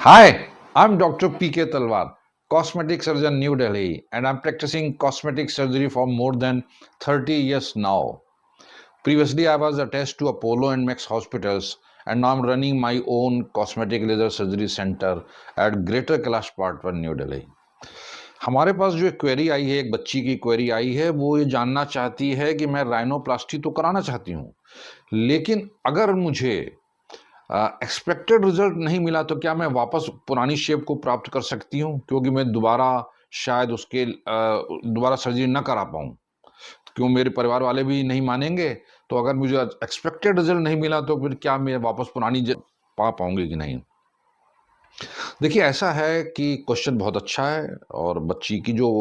Hi, I'm Dr. PK Talwar, cosmetic surgeon, New Delhi, and I'm practicing cosmetic surgery for more than 30 years now. Previously, I was attached to Apollo and Max hospitals, and now I'm running my own cosmetic laser surgery center at Greater Kailash Part 1, New Delhi. हमारे पास जो एक query आई है, एक बच्ची की query आई है, वो ये जानना चाहती है कि मैं राइनोप्लास्टी तो कराना चाहती हूँ, लेकिन अगर मुझे एक्सपेक्टेड रिजल्ट नहीं मिला तो क्या मैं वापस पुरानी शेप को प्राप्त कर सकती हूँ, क्योंकि मैं दोबारा शायद उसके दोबारा सर्जरी ना करा पाऊँ, क्यों मेरे परिवार वाले भी नहीं मानेंगे। तो अगर मुझे एक्सपेक्टेड रिजल्ट नहीं मिला तो फिर क्या मैं वापस पुरानी पा पाऊंगी कि नहीं। देखिए, ऐसा है कि क्वेश्चन बहुत अच्छा है और बच्ची की जो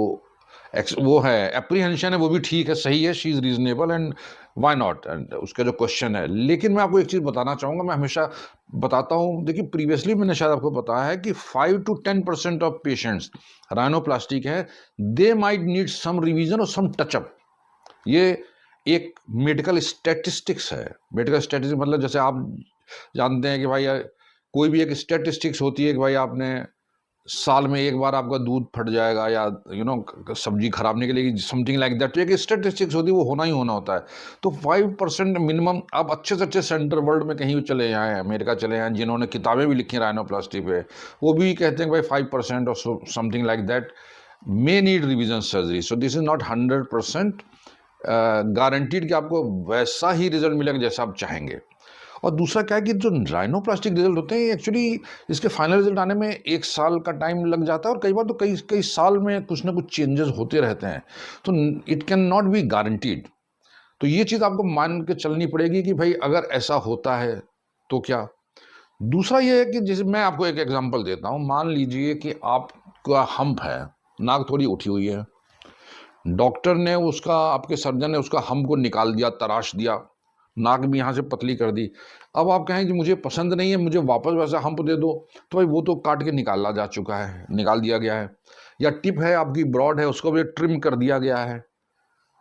वो है एप्रीहेंशन है वो भी ठीक है, सही है, she is reasonable and why not, and उसका जो क्वेश्चन है। लेकिन मैं आपको एक चीज़ बताना चाहूँगा, मैं हमेशा बताता हूँ, देखिए प्रीवियसली मैंने शायद आपको बताया है कि 5 to 10% ऑफ पेशेंट्स राइनोप्लास्टिक है, they might need some revision और सम टचअप। ये एक मेडिकल स्टैटिस्टिक्स है। मेडिकल स्टैटिस्टिक्स मतलब जैसे आप जानते हैं कि भाई कोई भी एक स्टैटिस्टिक्स होती है कि भाई आपने साल में एक बार आपका दूध फट जाएगा या सब्जी खराब निकलेगी, समथिंग लाइक दैट। तो एक स्टैटिस्टिक्स होती है, वो होना ही होना होता है। तो 5% मिनिमम। आप अच्छे से अच्छे सेंटर वर्ल्ड में कहीं भी चले जाएँ, अमेरिका चले जाएँ, जिन्होंने किताबें भी लिखी हैं राइनोप्लास्टी पे, वो भी कहते हैं कि भाई 5% और something like that may need revision surgery. So this is not 100% guaranteed कि आपको वैसा ही रिजल्ट मिलेगा जैसा आप चाहेंगे। और दूसरा क्या है कि जो राइनोप्लास्टिक रिजल्ट होते हैं एक्चुअली इसके फाइनल रिजल्ट आने में 1 साल का टाइम लग जाता है, और कई बार तो कई कई साल में कुछ ना कुछ चेंजेस होते रहते हैं। तो it can not be guaranteed. तो ये चीज़ आपको मान के चलनी पड़ेगी कि भाई अगर ऐसा होता है तो क्या। दूसरा ये है कि जैसे मैं आपको एक एग्जांपल देता हूँ, मान लीजिए कि आपका हम्प है, नाक थोड़ी उठी हुई है, डॉक्टर ने उसका, आपके सर्जन ने उसका हम्प को निकाल दिया, तराश दिया, नाक भी यहाँ से पतली कर दी। अब आप कहें कि मुझे पसंद नहीं है, मुझे वापस वैसा हम्प दे दो, तो भाई वो तो काट के निकाला जा चुका है, निकाल दिया गया है। या टिप है आपकी ब्रॉड है, उसको भी ट्रिम कर दिया गया है,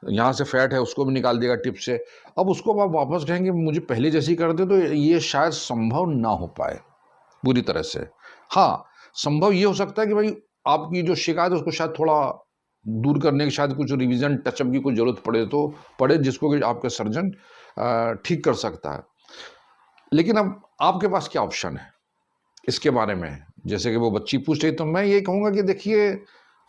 यहाँ से फैट है उसको भी निकाल देगा टिप से। अब उसको आप वापस कहेंगे मुझे पहले जैसी कर दे, तो ये शायद संभव ना हो पाए पूरी तरह से। हाँ, संभव ये हो सकता है कि भाई आपकी जो शिकायत है उसको शायद थोड़ा दूर करने की, शायद कुछ रिवीजन टचअप की कुछ जरूरत पड़े तो पड़े, जिसको कि आपका सर्जन ठीक कर सकता है। लेकिन अब आपके पास क्या ऑप्शन है इसके बारे में, जैसे कि वो बच्ची पूछ रही, तो मैं ये कहूँगा कि देखिए,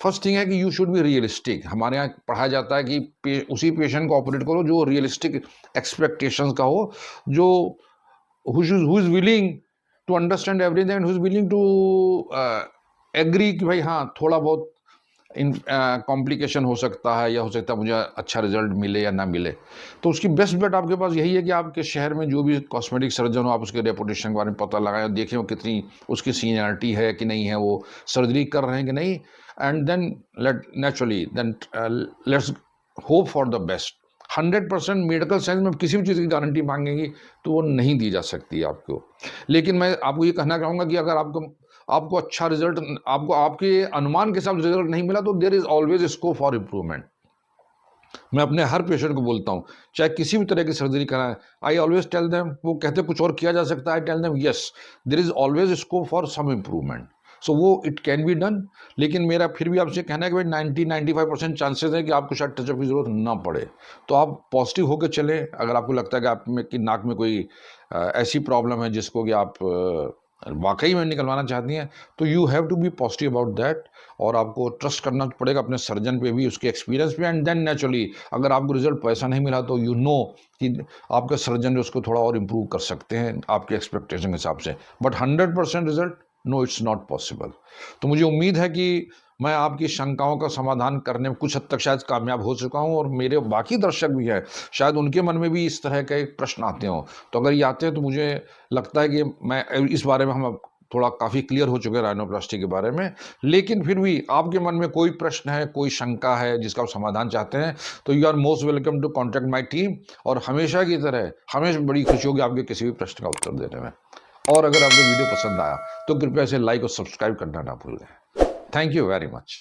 फर्स्ट थिंग है कि यू शुड बी रियलिस्टिक। हमारे यहाँ पढ़ाया जाता है कि उसी पेशेंट को ऑपरेट करो जो रियलिस्टिक एक्सपेक्टेशंस का हो, जो who is willing to understand everything and who is willing to agree कि भाई हाँ थोड़ा बहुत कॉम्प्लिकेशन हो सकता है, या हो सकता है मुझे अच्छा रिजल्ट मिले या ना मिले। तो उसकी बेस्ट बेट आपके पास यही है कि आपके शहर में जो भी कॉस्मेटिक सर्जन हो, आप उसके रेपुटेशन के बारे में पता लगाएं, देखें वो कितनी उसकी सीनियरिटी है कि नहीं है, वो सर्जरी कर रहे हैं कि नहीं, and then let's hope for the best. 100% medical science में किसी भी चीज़ की गारंटी मांगेंगी तो वो नहीं दी जा सकती है आपको। लेकिन मैं आपको ये कहना चाहूँगा कि अगर आपको अच्छा रिजल्ट, आपको आपके अनुमान के हिसाब से रिजल्ट नहीं मिला, तो there is always scope for improvement. मैं अपने हर पेशेंट को बोलता हूँ, चाहे किसी भी तरह की सर्जरी कराएं, आई ऑलवेज टेल देम, वो कहते हैं कुछ और किया जा सकता है, I tell them yes, there is always scope for some improvement. So वो इट कैन बी डन। लेकिन मेरा फिर भी आपसे कहना है कि भाई 90-95% चांसेस है कि आपको शायद टचअप की जरूरत ना पड़े। तो आप पॉजिटिव होकर चलें। अगर आपको लगता है कि आप में कि नाक में कोई ऐसी प्रॉब्लम है जिसको कि आप वाकई में निकलवाना चाहती हैं, तो you have to be positive about that, और आपको ट्रस्ट करना पड़ेगा अपने सर्जन पे भी, उसके एक्सपीरियंस पे, एंड देन नेचुरली अगर आपको रिजल्ट पैसा नहीं मिला तो यू नो कि आपका सर्जन जो उसको थोड़ा और इम्प्रूव कर सकते हैं आपके एक्सपेक्टेशन के हिसाब से। But 100% result, no, it's not possible. तो मुझे उम्मीद है कि मैं आपकी शंकाओं का समाधान करने में कुछ हद तक शायद कामयाब हो चुका हूं, और मेरे बाकी दर्शक भी हैं, शायद उनके मन में भी इस तरह के प्रश्न आते हों। तो अगर ये आते हैं तो मुझे लगता है कि मैं इस बारे में हम थोड़ा काफ़ी क्लियर हो चुके हैं राइनोप्लास्टी के बारे में। लेकिन फिर भी आपके मन में कोई प्रश्न है, कोई शंका है जिसका आप समाधान चाहते हैं, तो you are most welcome to contact my team. और हमेशा की तरह हमें बड़ी खुशी होगी आपके किसी भी प्रश्न का उत्तर देने में। और अगर आपको वीडियो पसंद आया तो कृपया इसे लाइक और सब्सक्राइब करना ना भूलें। Thank you very much.